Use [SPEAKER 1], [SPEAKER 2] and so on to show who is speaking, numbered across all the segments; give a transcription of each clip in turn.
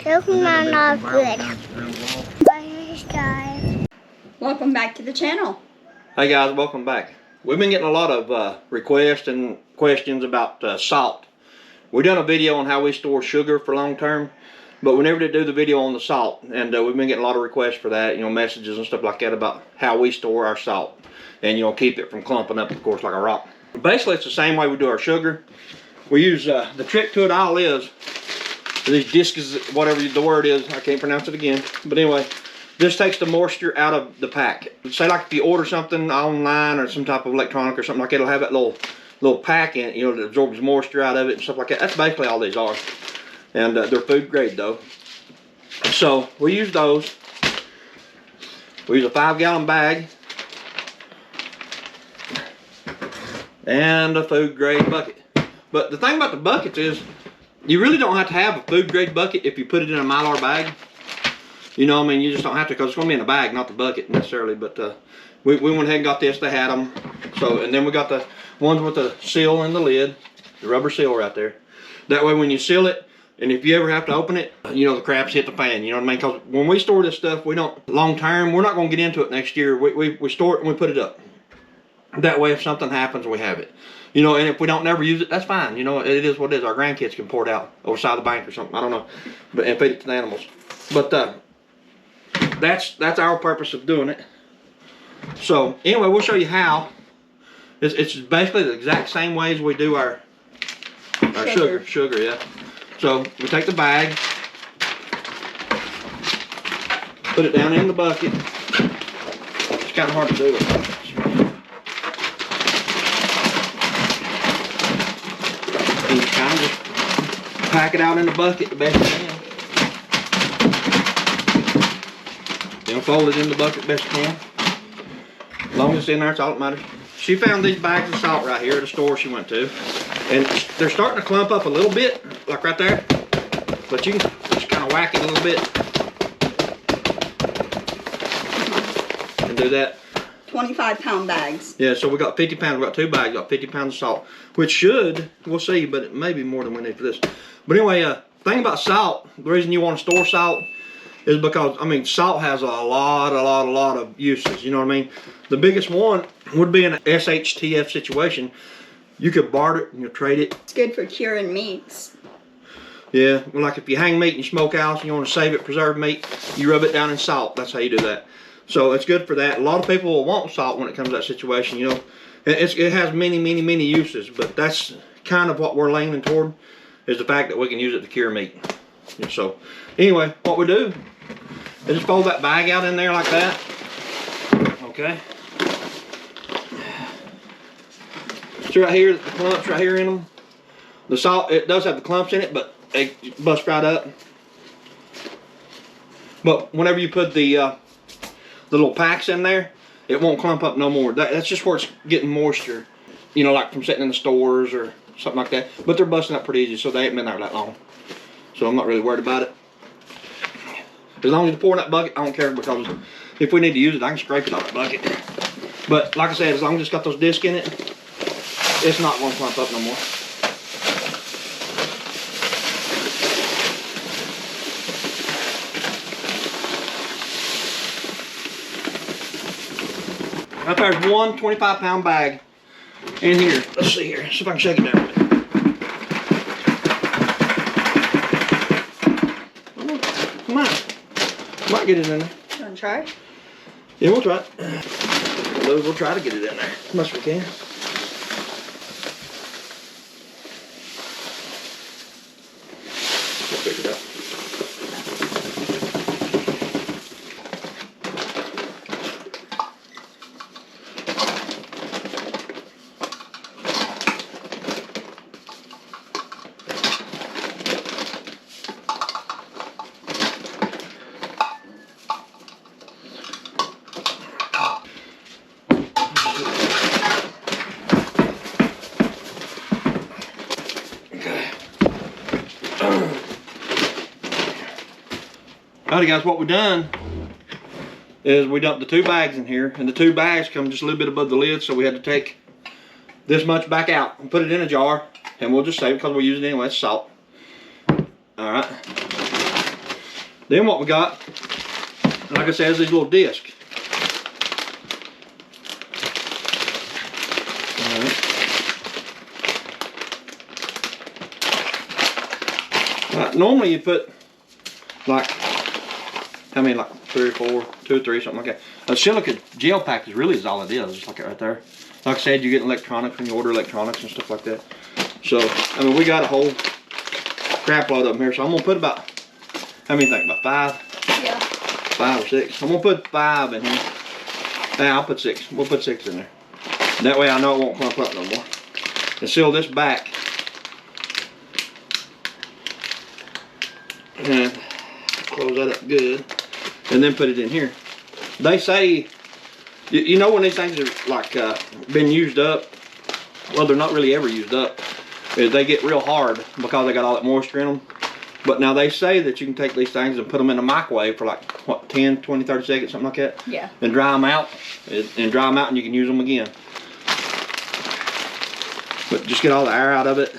[SPEAKER 1] Pokemon are good.
[SPEAKER 2] Welcome back to the channel.
[SPEAKER 3] Hey guys, welcome back. We've been getting a lot of requests and questions about salt. We've done a video on how we store sugar for long term, but we never did do the video on the salt, and we've been getting a lot of requests for that, you know, messages and stuff like that about how we store our salt and, you know, keep it from clumping up, of course, like a rock. Basically, it's the same way we do our sugar. We use the trick to it all is these discs, whatever the word is, I can't pronounce it again, but anyway, this takes the moisture out of the pack. Say like if you order something online or some type of electronic or something like that, it'll have that little pack in it, you know, that absorbs moisture out of it and stuff like that. That's basically all these are. And they're food grade though. So we use those. We use a 5-gallon bag and a food grade bucket. But the thing about the buckets is you really don't have to have a food grade bucket if you put it in a Mylar bag. You know, I mean, you just don't have to, because it's going to be in the bag, not the bucket necessarily. But we went ahead and got this. They had them. So, and then we got the ones with the seal and the lid, the rubber seal right there. That way, when you seal it, and if you ever have to open it, you know, the craps hit the fan. You know what I mean? Because when we store this stuff, we don't, long term, we're not going to get into it next year. We store it and we put it up. That way, if something happens, we have it. You know, and if we don't never use it, that's fine. You know, it is what it is. Our grandkids can pour it out over the side of the bank or something. I don't know. But, and feed it to the animals. But that's our purpose of doing it. So, anyway, we'll show you how. It's basically the exact same way as we do our sugar, yeah. So, we take the bag, put it down in the bucket. It's kind of hard to do it. And you kind of just pack it out in the bucket the best you can. You know, fold it in the bucket best you can. As long as it's in there, it's all that matters. She found these bags of salt right here at a store she went to. And they're starting to clump up a little bit, like right there. But you can just kind of whack it a little bit. And do that.
[SPEAKER 2] 25-pound bags.
[SPEAKER 3] Yeah, so we got 50 pounds. We got 2 bags, got 50 pounds of salt. Which should, we'll see, but it may be more than we need for this. But anyway, thing about salt, the reason you want to store salt is because, I mean, salt has a lot of uses, you know what I mean? The biggest one would be in an SHTF situation. You could barter it and you trade it.
[SPEAKER 2] It's good for curing meats.
[SPEAKER 3] Yeah, well, like if you hang meat in your smokehouse and you want to save it, preserve meat, you rub it down in salt. That's how you do that. So it's good for that. A lot of people will want salt when it comes to that situation, you know. It has many uses, but that's kind of what we're leaning toward, is the fact that we can use it to cure meat. So anyway, what we do is just fold that bag out in there like that. Okay. See right here, the clumps right here in them. The salt, it does have the clumps in it, but it busts right up. But whenever you put the little packs in there, it won't clump up no more. That's just where it's getting moisture, you know, like from sitting in the stores or something like that. But they're busting up pretty easy, so they ain't been there that long. So I'm not really worried about it. As long as you pour in that bucket, I don't care, because if we need to use it, I can scrape it off the bucket. But like I said, as long as it's got those discs in it, it's not going to clump up no more. Right there's one 25-pound bag in here. Let's see here. See if I can shake it down a bit. Come on. Might get it in there.
[SPEAKER 2] You want to try?
[SPEAKER 3] Yeah, we'll try it. We'll try to get it in there. As much as we can. We'll pick it up. Alrighty guys, what we've done is we dumped the 2 bags in here, and the 2 bags come just a little bit above the lid, so we had to take this much back out and put it in a jar, and we'll just save it because we'll use it anyway. It's salt. Alright. Then what we got, like I said, is these little discs. Normally you put like, I mean like 3 or 4, 2 or 3, something like that. A silica gel pack is all it is, just like it right there. Like I said, you get electronics when you order electronics and stuff like that. So, I mean, we got a whole crap load of them here. So I'm gonna put about, how many think, about 5?
[SPEAKER 2] Yeah.
[SPEAKER 3] 5 or 6. I'm gonna put 5 in here. Nah, I'll put 6. We'll put 6 in there. That way I know it won't clump up no more. And seal this back. And close that up good. And then put it in here. They say, you know when these things are like been used up, well, they're not really ever used up. They get real hard because they got all that moisture in them. But now they say that you can take these things and put them in the microwave for like, what, 10, 20, 30 seconds, something like that?
[SPEAKER 2] Yeah.
[SPEAKER 3] And dry them out. And you can use them again. But just get all the air out of it.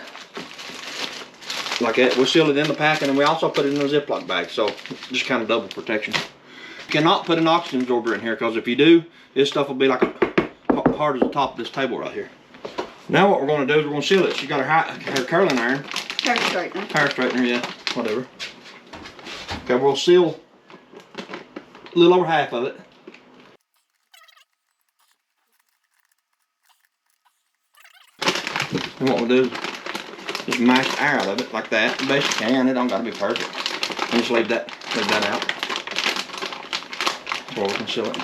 [SPEAKER 3] Like that. We'll seal it in the pack, and then we also put it in a Ziploc bag. So just kind of double protection. You cannot put an oxygen absorber in here, because if you do, this stuff will be like hard as the top of this table right here. Now what we're going to do is we're going to seal it. She's got her curling iron.
[SPEAKER 2] Hair straightener.
[SPEAKER 3] Hair straightener, yeah. Whatever. Okay, we'll seal a little over half of it. And what we'll do is just mash the air out of it like that. The best you can. It don't got to be perfect. And just leave that out before we can seal it.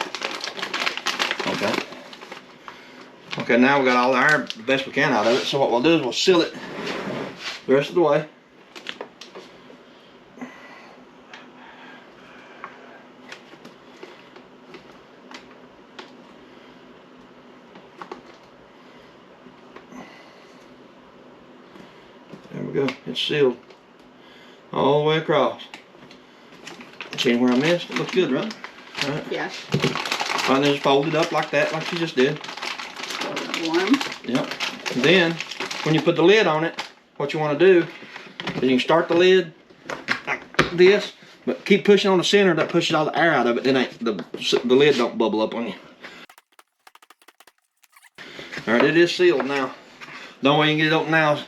[SPEAKER 3] Okay. Okay, now we got all the air the best we can out of it. So what we'll do is we'll seal it the rest of the way. There we go. It's sealed all the way across. See where I missed? It looks good, right? All right.
[SPEAKER 2] Yeah.
[SPEAKER 3] And then just fold it up like that, like you just did.
[SPEAKER 2] Warm.
[SPEAKER 3] Yep. And then, when you put the lid on it, what you want to do is you can start the lid like this, but keep pushing on the center. That pushes all the air out of it. Then the lid don't bubble up on you. All right, it is sealed now. The only way you can get it open now is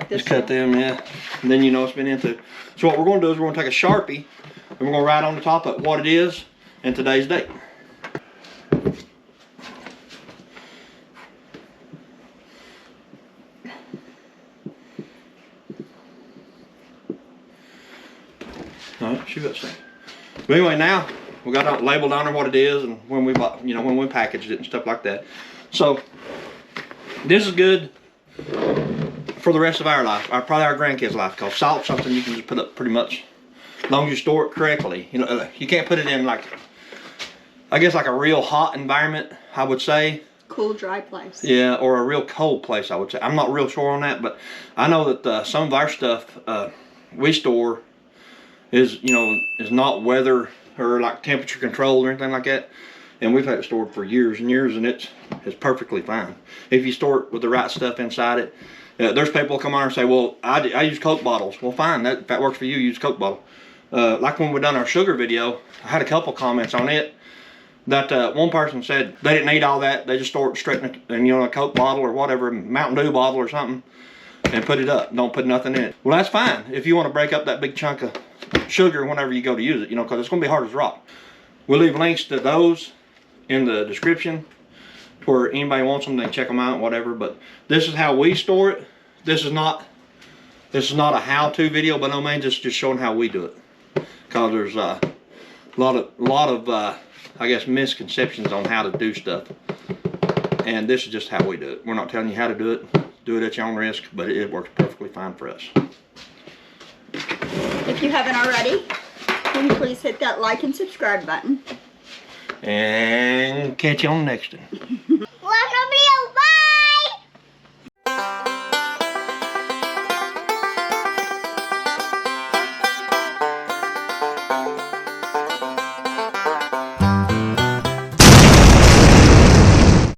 [SPEAKER 3] just cut them, yeah. And then you know it's been into. So what we're going to do is we're going to take a Sharpie and we're going to write on the top of what it is and today's date. Alright, shoot that thing. But anyway, now we got it labeled on there what it is and when we bought, you know, when we packaged it and stuff like that. So this is good for the rest of our life, or probably our grandkids' life, because salt's something you can just put up pretty much as long as you store it correctly. You know, you can't put it in like, I guess like a real hot environment, I would say.
[SPEAKER 2] Cool, dry place.
[SPEAKER 3] Yeah, or a real cold place, I would say. I'm not real sure on that, but I know that some of our stuff we store is, you know, is not weather or like temperature controlled or anything like that. And we've had it stored for years and years, and it's perfectly fine if you store it with the right stuff inside it. There's people come on and say, well, I use Coke bottles. Well, fine, if that works for you, use Coke bottle. Like when we done our sugar video, I had a couple comments on it that one person said they didn't need all that. They just store it straight in, you know, a Coke bottle or whatever, Mountain Dew bottle or something, and put it up. Don't put nothing in it. Well, that's fine if you want to break up that big chunk of sugar whenever you go to use it, you know, because it's going to be hard as rock. We'll leave links to those in the description where anybody wants them, they can check them out, whatever. But this is how we store it. This is not a how-to video by no means. It's just showing how we do it, because there's a lot of I guess misconceptions on how to do stuff, and this is just how we do it. We're not telling you how to do it. Do it at your own risk, but it works perfectly fine for us.
[SPEAKER 2] If you haven't already, then please hit that like and subscribe button.
[SPEAKER 3] And catch you on the next one.
[SPEAKER 1] Welcome video, bye!